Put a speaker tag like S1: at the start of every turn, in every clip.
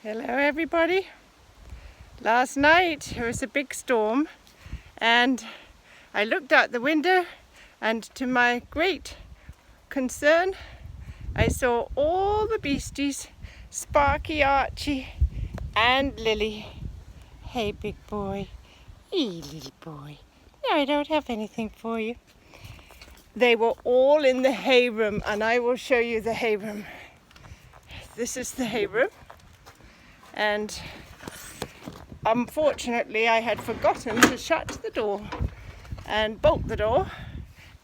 S1: Hello everybody. Last night there was a big storm and I looked out the window and to my great concern I saw all the beasties, Sparky, Archie and Lily. Hey big boy, hey little boy. No, I don't have anything for you. They were all in the hay room and I will show you the hay room. This is the hay room. And unfortunately I had forgotten to shut the door and bolt the door,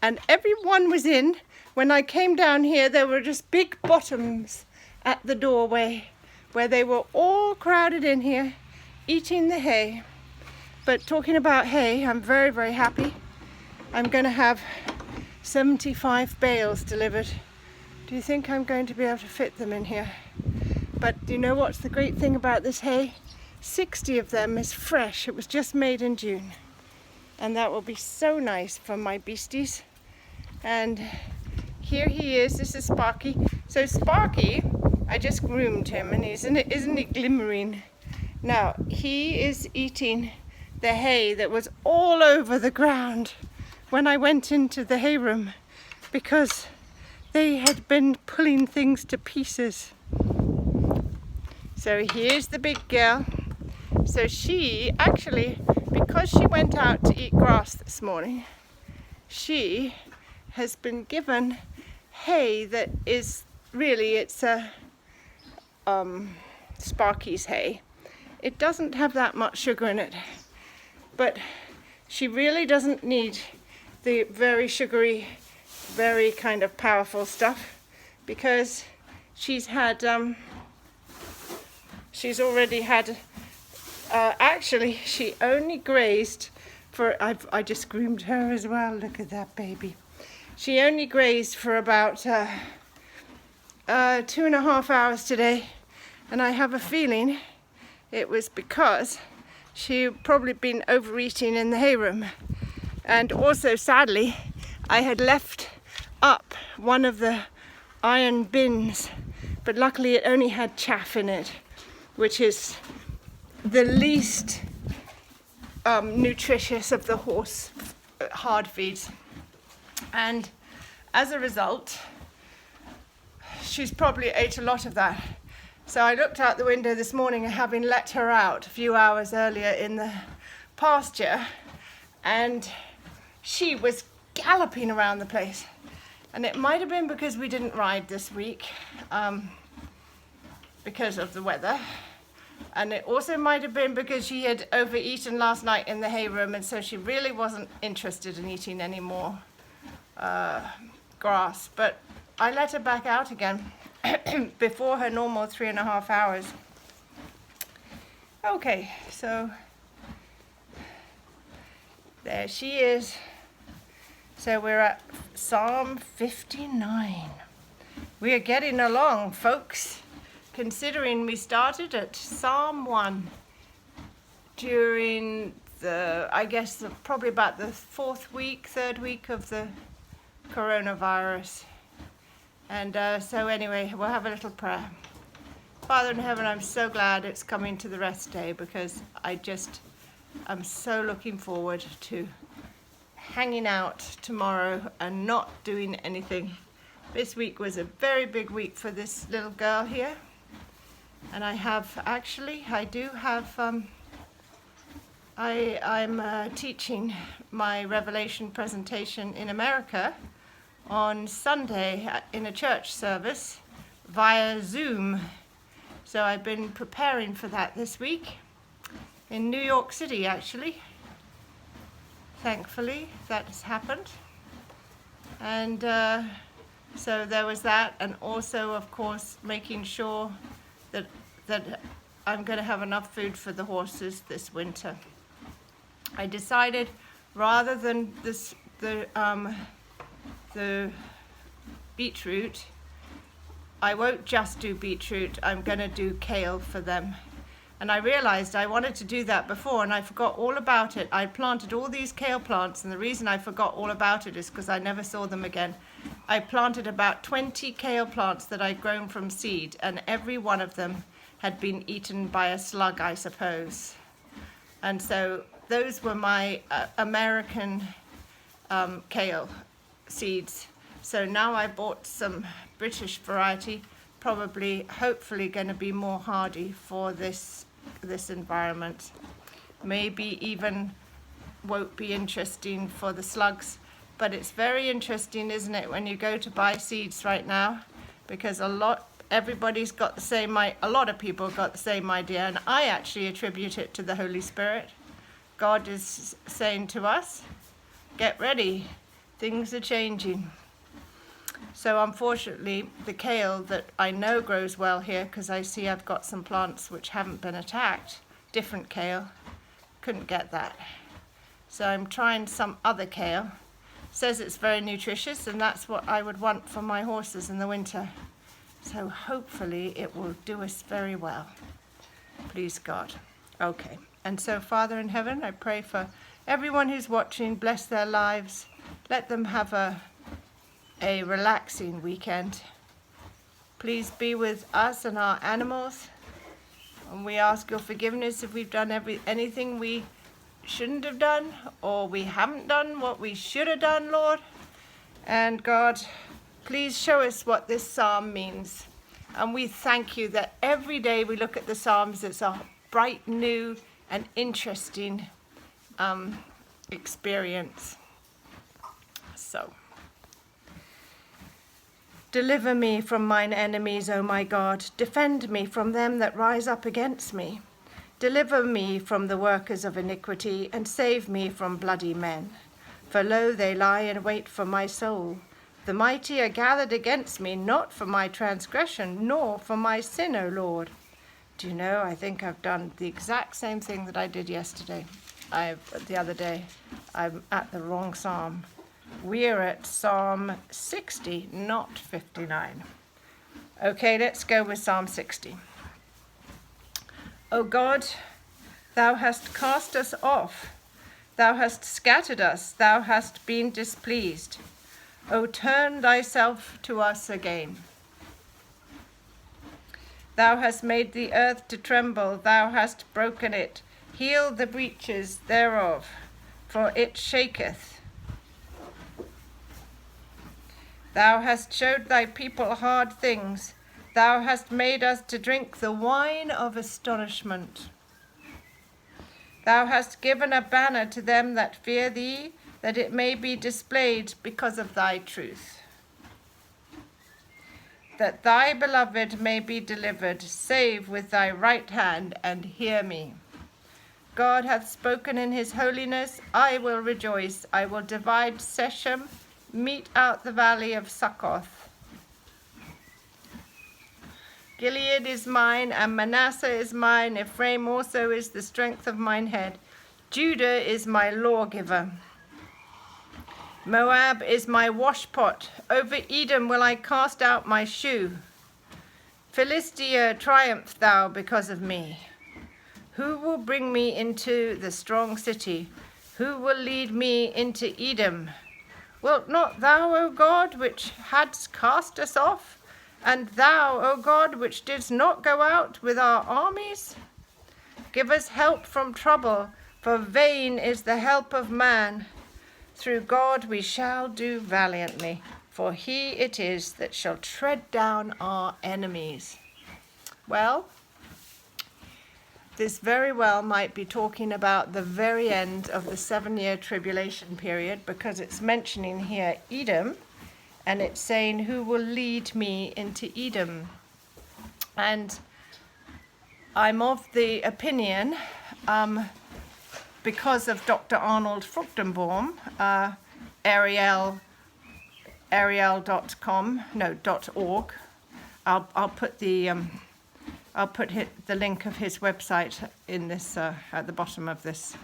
S1: and everyone was in. When I came down here there were just big bottoms at the doorway where they were all crowded in here eating the hay. But talking about hay, I'm very, very happy. I'm going to have 75 bales delivered. Do you think I'm going to be able to fit them in here? But do you know what's the great thing about this hay? 60 of them is fresh. It was just made in June. And that will be so nice for my beasties. And here he is. This is Sparky. So Sparky, I just groomed him and isn't he glimmering? Now, he is eating the hay that was all over the ground when I went into the hay room because they had been pulling things to pieces. So here's the big girl. So she actually, because she went out to eat grass this morning, she has been given hay that is really, it's a Sparky's hay. It doesn't have that much sugar in it, but she really doesn't need the very sugary, very kind of powerful stuff because she's had she's already had, actually she only grazed for, I just groomed her as well, look at that baby. She only grazed for about 2.5 hours today, and I have a feeling it was because she'd probably been overeating in the hay room. And also sadly, I had left up one of the iron bins, but luckily it only had chaff in it, which is the least nutritious of the horse hard feeds. And as a result, she's probably ate a lot of that. So I looked out the window this morning, having let her out a few hours earlier in the pasture, and she was galloping around the place. And it might have been because we didn't ride this week, because of the weather. And it also might have been because she had overeaten last night in the hay room, and so she really wasn't interested in eating any more grass. But I let her back out again before her normal 3.5 hours. Okay, so there she is. So we're at Psalm 59. We are getting along, folks. Considering we started at Psalm 1 during the, I guess, probably about the third week of the coronavirus. And so anyway, we'll have a little prayer. Father in heaven, I'm so glad it's coming to the rest day because I'm so looking forward to hanging out tomorrow and not doing anything. This week was a very big week for this little girl here. And I'm teaching my Revelation presentation in America on Sunday in a church service via Zoom. So I've been preparing for that this week in New York City, actually. Thankfully, that has happened. And so there was that, and also, of course, making sure that I'm going to have enough food for the horses this winter. I decided rather than the beetroot, I won't just do beetroot, I'm going to do kale for them. And I realized I wanted to do that before and I forgot all about it. I planted all these kale plants, and the reason I forgot all about it is because I never saw them again. I planted about 20 kale plants that I'd grown from seed, and every one of them had been eaten by a slug, I suppose. And so those were my American kale seeds. So now I bought some British variety, probably, hopefully going to be more hardy for this environment. Maybe even won't be interesting for the slugs, but it's very interesting, isn't it, when you go to buy seeds right now, because everybody's got the same, a lot of people got the same idea, and I actually attribute it to the Holy Spirit. God is saying to us, get ready, things are changing. So unfortunately, the kale that I know grows well here, because I see I've got some plants which haven't been attacked, different kale, couldn't get that. So I'm trying some other kale. Says it's very nutritious, and that's what I would want for my horses in the winter. So hopefully it will do us very well. Please God. Okay. And so Father in heaven, I pray for everyone who's watching, bless their lives. Let them have a relaxing weekend. Please be with us and our animals. And we ask your forgiveness if we've done anything we shouldn't have done, or we haven't done what we should have done, Lord. And God, please show us what this psalm means. And we thank you that every day we look at the Psalms, it's a bright, new, and interesting experience. So, deliver me from mine enemies, O my God. Defend me from them that rise up against me. Deliver me from the workers of iniquity, and save me from bloody men. For lo, they lie in wait for my soul. The mighty are gathered against me, not for my transgression, nor for my sin, O Lord. Do you know, I think I've done the exact same thing that I did yesterday. The other day. I'm at the wrong psalm. We're at Psalm 60, not 59. Okay, let's go with Psalm 60. O God, thou hast cast us off. Thou hast scattered us. Thou hast been displeased. O turn thyself to us again. Thou hast made the earth to tremble. Thou hast broken it. Heal the breaches thereof, for it shaketh. Thou hast showed thy people hard things. Thou hast made us to drink the wine of astonishment. Thou hast given a banner to them that fear thee, that it may be displayed because of thy truth. That thy beloved may be delivered, save with thy right hand, and hear me. God hath spoken in his holiness, I will rejoice. I will divide Shechem, mete out the valley of Succoth. Gilead is mine, and Manasseh is mine. Ephraim also is the strength of mine head. Judah is my lawgiver. Moab is my washpot. Over Edom will I cast out my shoe. Philistia, triumph thou because of me. Who will bring me into the strong city? Who will lead me into Edom? Wilt not thou, O God, which hadst cast us off? And thou, O God, which didst not go out with our armies? Give us help from trouble, for vain is the help of man. Through God we shall do valiantly, for he it is that shall tread down our enemies. Well, this very well might be talking about the very end of the 7-year tribulation period, because it's mentioning here Edom, and it's saying, who will lead me into Edom? And I'm of the opinion, because of Dr. Arnold Fruchtenbaum, .org. I'll put the link of his website in this at the bottom of this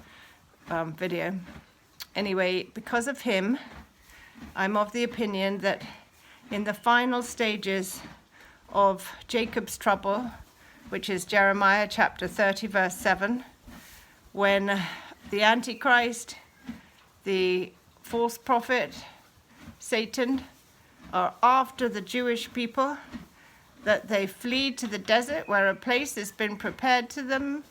S1: video. Anyway, because of him, I'm of the opinion that in the final stages of Jacob's trouble, which is Jeremiah chapter 30, verse 7, when the Antichrist, the false prophet, Satan, are after the Jewish people, that they flee to the desert where a place has been prepared to them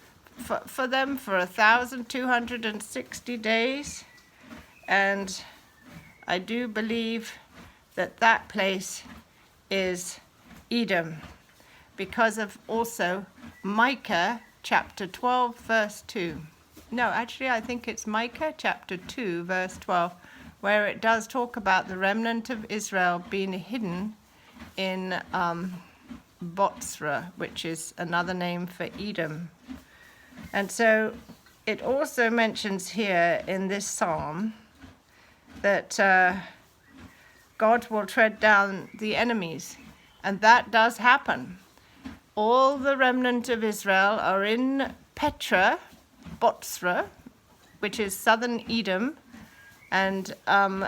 S1: for them for 1,260 days. And I do believe that that place is Edom, because of also Micah chapter 12 verse 2. No, actually I think it's Micah chapter 2 verse 12, where it does talk about the remnant of Israel being hidden in Botsra, which is another name for Edom. And so it also mentions here in this psalm that God will tread down the enemies, and that does happen. All the remnant of Israel are in Petra, Botsra, which is southern Edom, and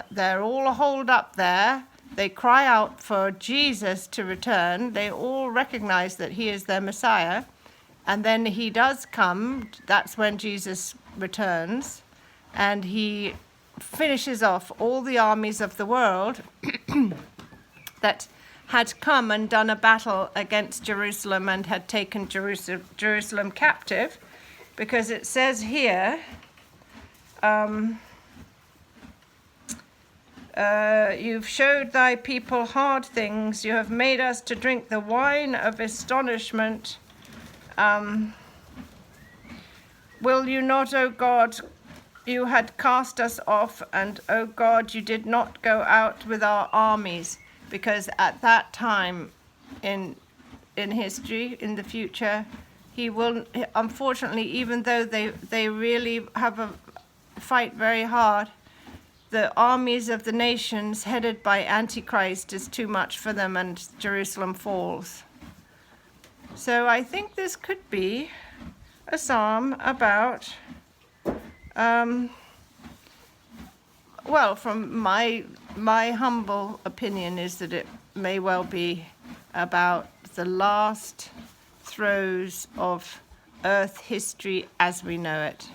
S1: they're all holed up there. They cry out for Jesus to return. They all recognize that he is their Messiah, and then he does come. That's when Jesus returns, and he finishes off all the armies of the world that had come and done a battle against Jerusalem and had taken Jerusalem captive, because it says here, you've showed thy people hard things, you have made us to drink the wine of astonishment. Will you not, O God, you had cast us off, and O God, you did not go out with our armies. Because at that time in history, in the future, he will, unfortunately, even though they really have a fight very hard, the armies of the nations headed by Antichrist is too much for them, and Jerusalem falls. So I think this could be a psalm about, well, from my humble opinion is that it may well be about the last throes of earth history as we know it.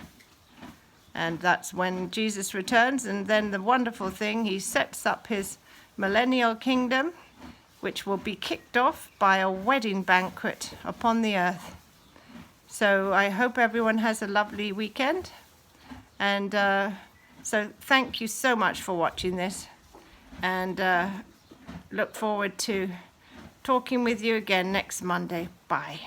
S1: And that's when Jesus returns, and then the wonderful thing, he sets up his millennial kingdom, which will be kicked off by a wedding banquet upon the earth. So I hope everyone has a lovely weekend, and so thank you so much for watching this, and look forward to talking with you again next Monday. Bye.